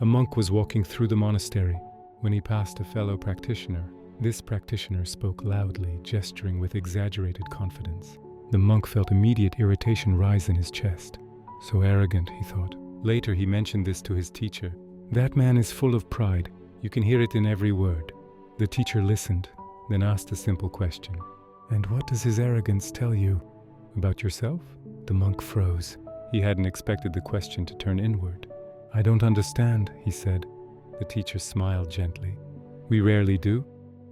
A monk was walking through the monastery when he passed a fellow practitioner. This practitioner spoke loudly, gesturing with exaggerated confidence. The monk felt immediate irritation rise in his chest. So arrogant, he thought. Later he mentioned this to his teacher. That man is full of pride. You can hear it in every word. The teacher listened, then asked a simple question. And what does his arrogance tell you? About yourself? The monk froze. He hadn't expected the question to turn inward. I don't understand, he said. The teacher smiled gently. We rarely do,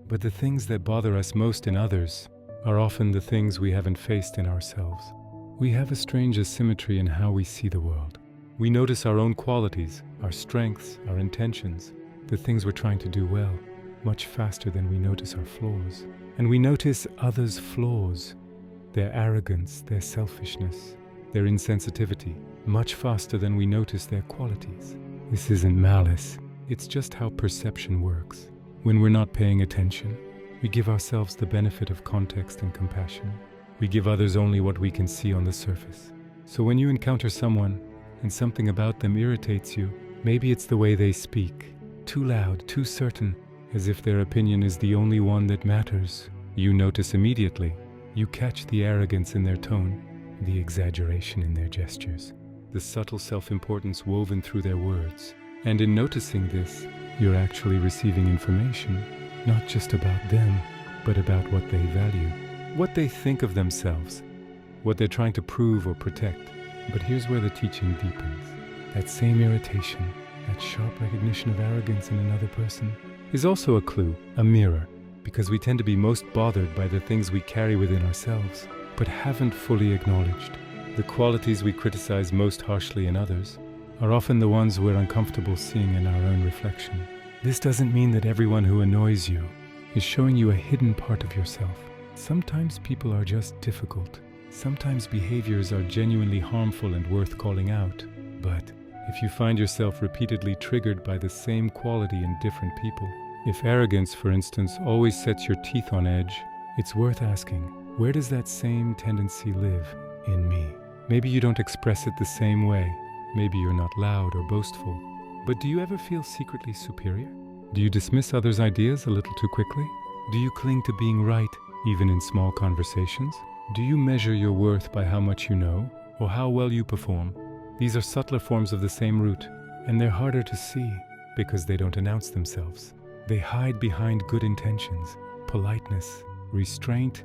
but the things that bother us most in others are often the things we haven't faced in ourselves. We have a strange asymmetry in how we see the world. We notice our own qualities, our strengths, our intentions, the things we're trying to do well, much faster than we notice our flaws. And we notice others' flaws, their arrogance, their selfishness, their insensitivity, much faster than we notice their qualities. This isn't malice, it's just how perception works. When we're not paying attention, we give ourselves the benefit of context and compassion. We give others only what we can see on the surface. So when you encounter someone and something about them irritates you, maybe it's the way they speak, too loud, too certain, as if their opinion is the only one that matters. You notice immediately. You catch the arrogance in their tone, the exaggeration in their gestures, the subtle self-importance woven through their words. And in noticing this, you're actually receiving information, not just about them, but about what they value, what they think of themselves, what they're trying to prove or protect. But here's where the teaching deepens. That same irritation, that sharp recognition of arrogance in another person, is also a clue, a mirror, because we tend to be most bothered by the things we carry within ourselves, but haven't fully acknowledged. The qualities we criticize most harshly in others are often the ones we're uncomfortable seeing in our own reflection. This doesn't mean that everyone who annoys you is showing you a hidden part of yourself. Sometimes people are just difficult. Sometimes behaviors are genuinely harmful and worth calling out. But if you find yourself repeatedly triggered by the same quality in different people, if arrogance, for instance, always sets your teeth on edge, it's worth asking, where does that same tendency live in me? Maybe you don't express it the same way. Maybe you're not loud or boastful. But do you ever feel secretly superior? Do you dismiss others' ideas a little too quickly? Do you cling to being right, even in small conversations? Do you measure your worth by how much you know, or how well you perform? These are subtler forms of the same root, and they're harder to see because they don't announce themselves. They hide behind good intentions, politeness, restraint.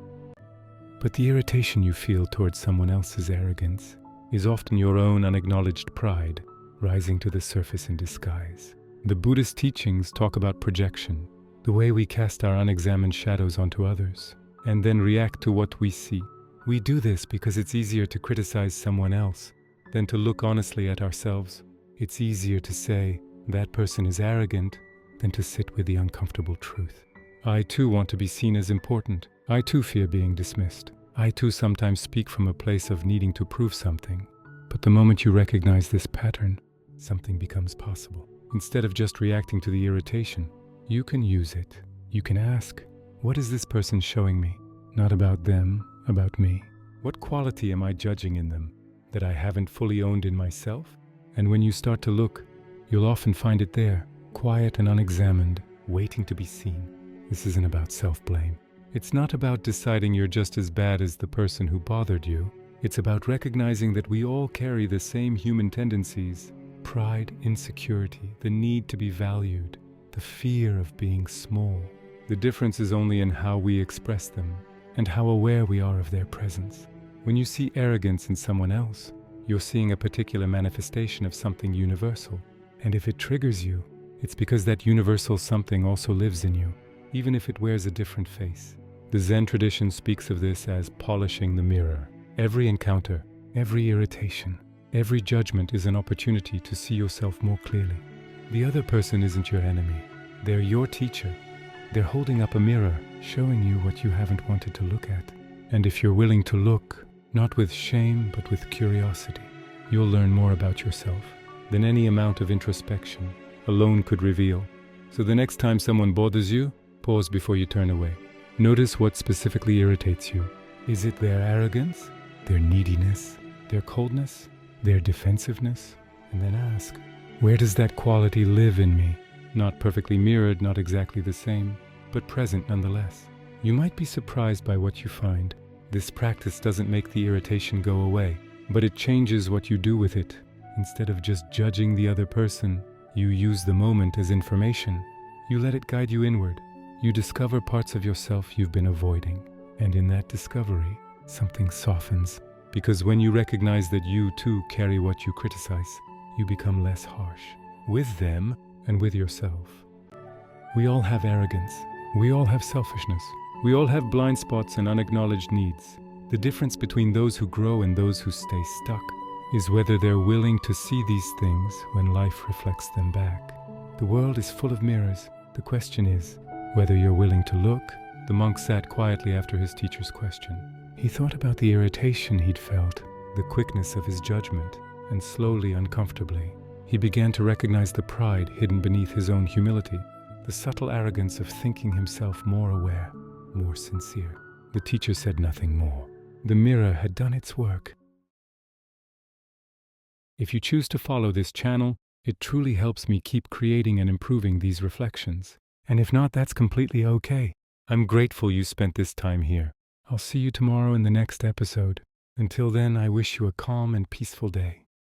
But the irritation you feel towards someone else's arrogance is often your own unacknowledged pride rising to the surface in disguise. The Buddhist teachings talk about projection, the way we cast our unexamined shadows onto others, and then react to what we see. We do this because it's easier to criticize someone else than to look honestly at ourselves. It's easier to say, that person is arrogant, than to sit with the uncomfortable truth. I too want to be seen as important. I too fear being dismissed. I too sometimes speak from a place of needing to prove something. But the moment you recognize this pattern, something becomes possible. Instead of just reacting to the irritation, you can use it. You can ask, what is this person showing me? Not about them, about me. What quality am I judging in them that I haven't fully owned in myself? And when you start to look, you'll often find it there, quiet and unexamined, waiting to be seen. This isn't about self-blame. It's not about deciding you're just as bad as the person who bothered you. It's about recognizing that we all carry the same human tendencies: pride, insecurity, the need to be valued, the fear of being small. The difference is only in how we express them and how aware we are of their presence. When you see arrogance in someone else, you're seeing a particular manifestation of something universal. And if it triggers you, it's because that universal something also lives in you, even if it wears a different face. The Zen tradition speaks of this as polishing the mirror. Every encounter, every irritation, every judgment is an opportunity to see yourself more clearly. The other person isn't your enemy. They're your teacher. They're holding up a mirror, showing you what you haven't wanted to look at. And if you're willing to look, not with shame, but with curiosity, you'll learn more about yourself than any amount of introspection alone could reveal. So the next time someone bothers you, pause before you turn away. Notice what specifically irritates you. Is it their arrogance, their neediness, their coldness, their defensiveness? And then ask, Where does that quality live in me? Not perfectly mirrored, not exactly the same, but present nonetheless. You might be surprised by what you find. This practice doesn't make the irritation go away, but it changes what you do with it. Instead of just judging the other person, you use the moment as information. You let it guide you inward. You discover parts of yourself you've been avoiding. And in that discovery, something softens. Because when you recognize that you too carry what you criticize, you become less harsh with them and with yourself. We all have arrogance. We all have selfishness. We all have blind spots and unacknowledged needs. The difference between those who grow and those who stay stuck is whether they're willing to see these things when life reflects them back. The world is full of mirrors. The question is whether you're willing to look. The monk sat quietly after his teacher's question. He thought about the irritation he'd felt, the quickness of his judgment, and slowly, uncomfortably, he began to recognize the pride hidden beneath his own humility, the subtle arrogance of thinking himself more aware, more sincere. The teacher said nothing more. The mirror had done its work. If you choose to follow this channel, it truly helps me keep creating and improving these reflections. And if not, that's completely okay. I'm grateful you spent this time here. I'll see you tomorrow in the next episode. Until then, I wish you a calm and peaceful day.